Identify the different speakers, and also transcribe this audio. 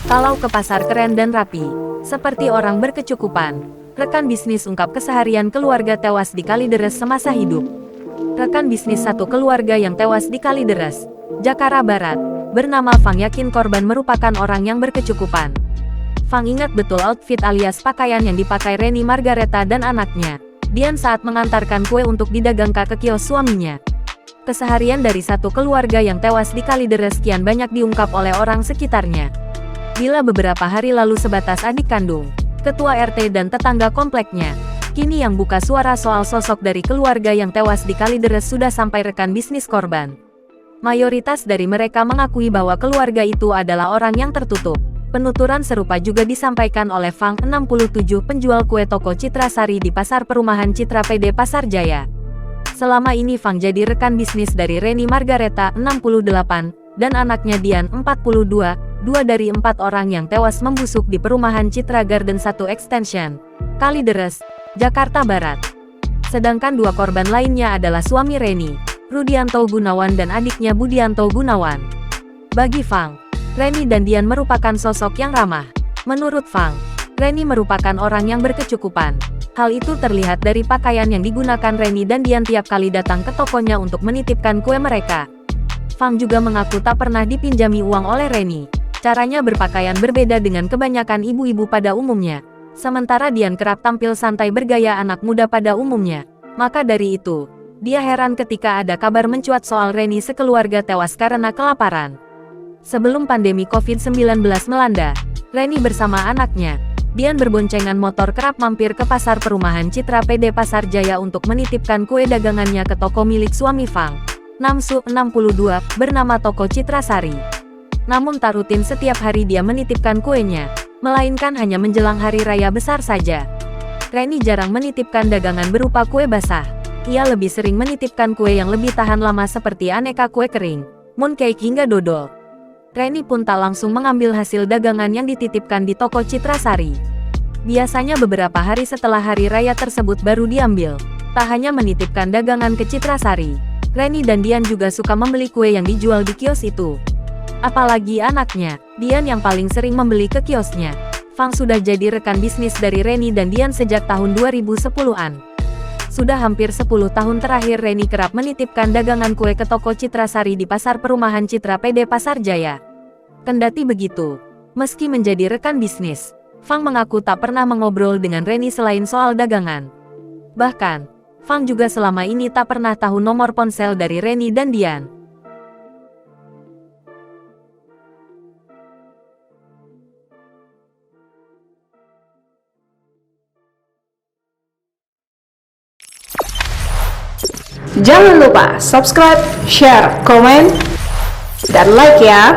Speaker 1: Kalau ke pasar keren dan rapi, seperti orang berkecukupan, rekan bisnis ungkap keseharian keluarga tewas di Kalideres semasa hidup. Rekan bisnis satu keluarga yang tewas di Kalideres, Jakarta Barat, bernama Fang yakin korban merupakan orang yang berkecukupan. Fang ingat betul outfit alias pakaian yang dipakai Reni Margareta dan anaknya, Dian saat mengantarkan kue untuk didagangkan ke kios suaminya. Keseharian dari satu keluarga yang tewas di Kalideres kian banyak diungkap oleh orang sekitarnya. Bila beberapa hari lalu sebatas adik kandung, ketua RT dan tetangga kompleknya, kini yang buka suara soal sosok dari keluarga yang tewas di Kalideres sudah sampai rekan bisnis korban. Mayoritas dari mereka mengakui bahwa keluarga itu adalah orang yang tertutup. Penuturan serupa juga disampaikan oleh Fang, 67, penjual kue toko Citra Sari di Pasar Perumahan Citra PD Pasar Jaya. Selama ini Fang jadi rekan bisnis dari Reni Margareta, 68, dan anaknya Dian, 42, dua dari 4 orang yang tewas membusuk di perumahan Citra Garden 1 Extension, Kalideres, Jakarta Barat. Sedangkan 2 korban lainnya adalah suami Reni, Rudianto Gunawan dan adiknya Budianto Gunawan. Bagi Fang, Reni dan Dian merupakan sosok yang ramah. Menurut Fang, Reni merupakan orang yang berkecukupan. Hal itu terlihat dari pakaian yang digunakan Reni dan Dian tiap kali datang ke tokonya untuk menitipkan kue mereka. Fang juga mengaku tak pernah dipinjami uang oleh Reni. Caranya berpakaian berbeda dengan kebanyakan ibu-ibu pada umumnya. Sementara Dian kerap tampil santai bergaya anak muda pada umumnya. Maka dari itu, dia heran ketika ada kabar mencuat soal Reni sekeluarga tewas karena kelaparan. Sebelum pandemi COVID-19 melanda, Reni bersama anaknya, Dian berboncengan motor kerap mampir ke pasar perumahan Citra PD Pasar Jaya untuk menitipkan kue dagangannya ke toko milik suami Fang, Namsu, 62, bernama Toko Citra Sari. Namun tak rutin setiap hari dia menitipkan kuenya, melainkan hanya menjelang hari raya besar saja. Reni jarang menitipkan dagangan berupa kue basah. Ia lebih sering menitipkan kue yang lebih tahan lama seperti aneka kue kering, mooncake hingga dodol. Reni pun tak langsung mengambil hasil dagangan yang dititipkan di toko Citra Sari. Biasanya beberapa hari setelah hari raya tersebut baru diambil. Tak hanya menitipkan dagangan ke Citra Sari, Reni dan Dian juga suka membeli kue yang dijual di kios itu. Apalagi anaknya, Dian yang paling sering membeli ke kiosnya. Fang sudah jadi rekan bisnis dari Reni dan Dian sejak tahun 2010-an. Sudah hampir 10 tahun terakhir Reni kerap menitipkan dagangan kue ke toko Citra Sari di Pasar Perumahan Citra PD Pasar Jaya. Kendati begitu, meski menjadi rekan bisnis, Fang mengaku tak pernah mengobrol dengan Reni selain soal dagangan. Bahkan, Fang juga selama ini tak pernah tahu nomor ponsel dari Reni dan Dian.
Speaker 2: Jangan lupa subscribe, share, komen, dan like ya.